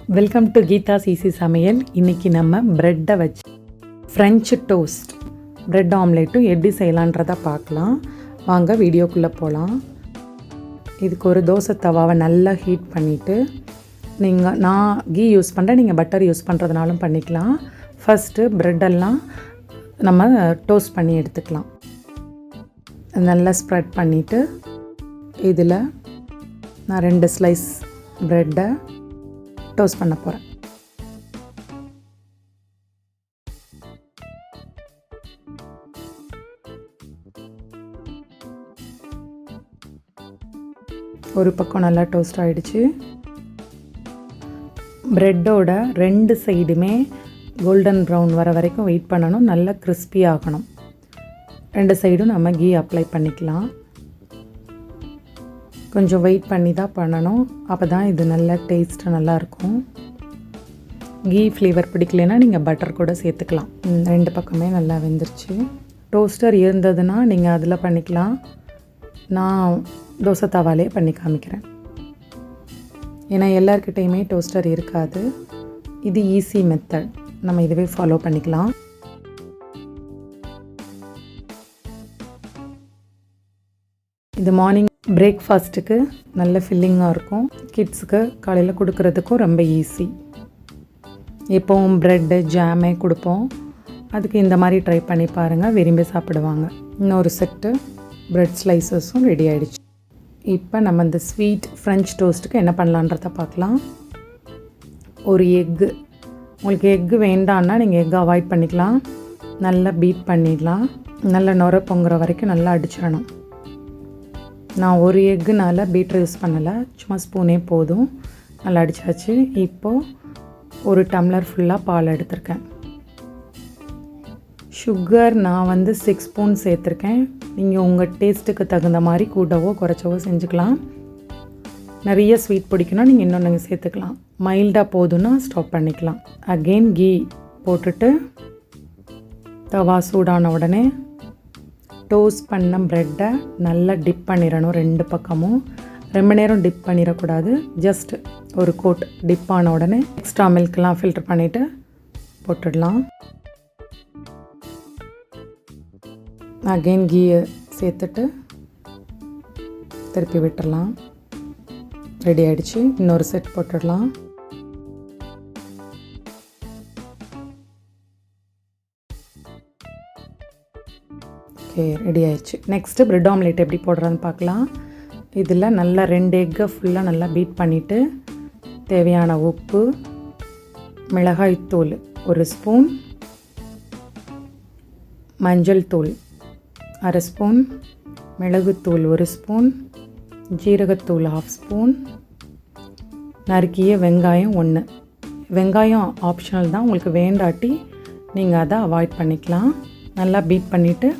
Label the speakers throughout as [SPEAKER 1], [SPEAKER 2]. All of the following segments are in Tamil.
[SPEAKER 1] வெல்கம் டு கீதாஸ் ஈஸி சமையல். இன்றைக்கி நம்ம ப்ரெட்டை வச்சு ஃப்ரெஞ்சு டோஸ்ட் ப்ரெட் ஆம்லேட்டும் எப்படி செய்யலான்றதை பார்க்கலாம். வாங்க வீடியோக்குள்ளே போகலாம். இதுக்கு ஒரு தோசை தவாவை நல்லா ஹீட் பண்ணிவிட்டு, நான் கீ யூஸ் பண்ணுறேன், நீங்கள் பட்டர் யூஸ் பண்ணுறதுனாலும் பண்ணிக்கலாம். ஃபஸ்ட்டு ப்ரெட்டெல்லாம் நம்ம டோஸ்ட் பண்ணி எடுத்துக்கலாம். நல்லா ஸ்ப்ரெட் பண்ணிவிட்டு இதில் நான் 2 ஸ்லைஸ் ப்ரெட்டை டோஸ்ட் பண்ண போகிறேன். ஒரு பக்கம் நல்லா டோஸ்ட் ஆகிடுச்சு. ப்ரெட்டோட 2 சைடுமே கோல்டன் ப்ரௌன் வர வரைக்கும் வெயிட் பண்ணணும். நல்லா கிறிஸ்பி ஆகணும். 2 சைடும் நம்ம கீ அப்ளை பண்ணிக்கலாம். கொஞ்சம் வெயிட் பண்ணி தான் பண்ணணும். அப்போ தான் இது நல்லா டேஸ்ட்டு நல்லாயிருக்கும். கீ ஃப்ளேவர் பிடிக்கலைன்னா நீங்கள் பட்டர் கூட சேர்த்துக்கலாம். 2 பக்கமே நல்லா வெந்துருச்சு. டோஸ்டர் இருந்ததுன்னா நீங்கள் அதில் பண்ணிக்கலாம். நான் தோசை தவாலே பண்ணி காமிக்கிறேன். ஏன்னா எல்லார்கிட்டையுமே டோஸ்டர் இருக்காது. இது ஈஸி மெத்தட், நம்ம இதுவே ஃபாலோ பண்ணிக்கலாம். இது மார்னிங் பிரேக்ஃபாஸ்ட்டுக்கு நல்ல ஃபில்லிங்காக இருக்கும். கிட்ஸுக்கு காலையில் கொடுக்கறதுக்கும் ரொம்ப ஈஸி. எப்போவும் ப்ரெட்டு ஜாமே கொடுப்போம். அதுக்கு இந்த மாதிரி ட்ரை பண்ணி பாருங்கள், விரும்பி சாப்பிடுவாங்க. இன்னொரு செட்டு ப்ரெட் ஸ்லைசஸும் ரெடி ஆகிடுச்சு. இப்போ நம்ம இந்த ஸ்வீட் ஃப்ரெஞ்ச் டோஸ்ட்டுக்கு என்ன பண்ணலான்றதை பார்க்கலாம். ஒரு எக்கு, உங்களுக்கு எக்கு வேண்டான்னா நீங்கள் எக்கு அவாய்ட் பண்ணிக்கலாம். நல்லா பீட் பண்ணிடலாம். நல்லா நுர பொங்குற வரைக்கும் நல்லா அடிச்சிடணும். நான் ஒரு எக்குனால் பீட்டர் யூஸ் பண்ணலை, சும்மா ஸ்பூனே போதும். நல்லா அடிச்சாச்சு. இப்போது ஒரு டம்ளர் ஃபுல்லாக பால் எடுத்திருக்கேன். சுகர் நான் 6 ஸ்பூன் சேர்த்துருக்கேன். நீங்கள் உங்கள் டேஸ்ட்டுக்கு தகுந்த மாதிரி கூட்டவோ குறைச்சவோ செஞ்சுக்கலாம். நிறைய ஸ்வீட் பிடிக்குன்னா நீங்கள் இன்னொன்று சேர்த்துக்கலாம். மைல்டாக போதுன்னா ஸ்டாப் பண்ணிக்கலாம். அகெயின் கீ போட்டுட்டு தவா சூடான உடனே டோஸ்ட் பண்ண ப்ரெட்டை நல்லா டிப் பண்ணிடணும். 2 பக்கமும் ரொம்ப நேரம் டிப் பண்ணிடக்கூடாது. ஜஸ்ட் ஒரு கோட் டிப் ஆன உடனே எக்ஸ்ட்ரா மில்க்லாம் ஃபில்டர் பண்ணிவிட்டு போட்டுடலாம். அகெயின் கீயை சேர்த்துட்டு திருப்பி விட்டுடலாம். ரெடி ஆகிடுச்சு. இன்னொரு செட் போட்டுடலாம். ஓகே, ரெடி ஆயிடுச்சு. நெக்ஸ்ட்டு ப்ரெட் ஆம்லேட் எப்படி போடுறதுன்னு பார்க்கலாம். இதில் நல்லா 2 எக்கை ஃபுல்லாக நல்லா பீட் பண்ணிவிட்டு தேவையான உப்பு, மிளகாய்த்தூள் 1 ஸ்பூன், மஞ்சள் தூள் 1/2 ஸ்பூன், மிளகுத்தூள் 1 ஸ்பூன், ஜீரகத்தூள் 1/2 ஸ்பூன், நறுக்கிய வெங்காயம் 1. வெங்காயம் ஆப்ஷனல் தான், உங்களுக்கு வேண்டாட்டி நீங்கள் அதை அவாய்ட் பண்ணிக்கலாம். நல்லா பீட் பண்ணிவிட்டு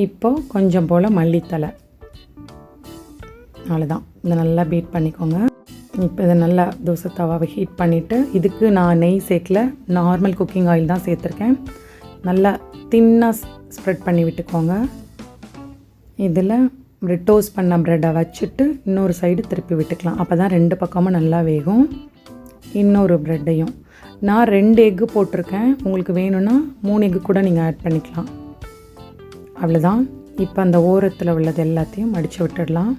[SPEAKER 1] இப்போது கொஞ்சம் போல் மல்லித்தலை, அவ்வளோதான். இதை நல்லா பீட் பண்ணிக்கோங்க. இப்போ இதை நல்லா தோசை தவாவை ஹீட் பண்ணிவிட்டு, இதுக்கு நான் நெய் சேர்க்கல, நார்மல் குக்கிங் ஆயில் தான் சேர்த்துருக்கேன். நல்லா தின்னாக ஸ்ப்ரெட் பண்ணி விட்டுக்கோங்க. இதில் டோஸ்ட் பண்ண ப்ரெட்டை வச்சுட்டு இன்னொரு சைடு திருப்பி விட்டுக்கலாம். அப்போ தான் 2 பக்கமும் நல்லா வேகும். இன்னொரு ப்ரெட்டையும் நான் 2 எக்கு போட்டிருக்கேன். உங்களுக்கு வேணும்னா 3 எக்கு கூட நீங்கள் ஆட் பண்ணிக்கலாம். அவ்வளோதான். இப்போ அந்த ஓரத்தில் உள்ளது எல்லாத்தையும் மடித்து விட்டுடலாம்.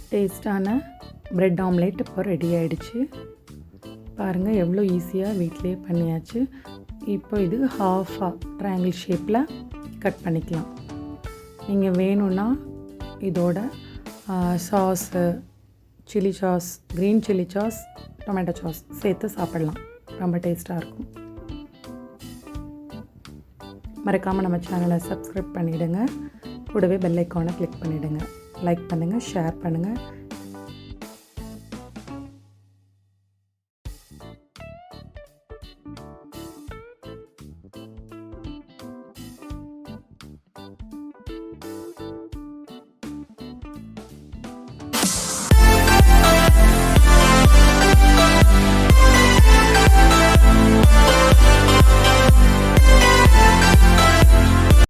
[SPEAKER 1] டேஸ்டான ப்ரெட் ஆம்லேட் இப்போ ரெடி ஆகிடுச்சு. பாருங்கள் எவ்வளோ ஈஸியாக வீட்டிலே பண்ணியாச்சு. இப்போ இது ஹாஃபாக ட்ரையாங்கிள் ஷேப்பில் கட் பண்ணிக்கலாம். நீங்கள் வேணும்னா இதோட sauce, chilli sauce, green chilli sauce, tomato sauce சேர்த்து சாப்பிட்லாம். ரொம்ப டேஸ்ட்டாக இருக்கும். மறக்காமல் நம்ம சேனலை சப்ஸ்கிரைப் பண்ணிவிடுங்க. கூடவே பெல் ஐக்கானை கிளிக் பண்ணிவிடுங்க. லைக் பண்ணுங்கள், ஷேர் பண்ணுங்கள்.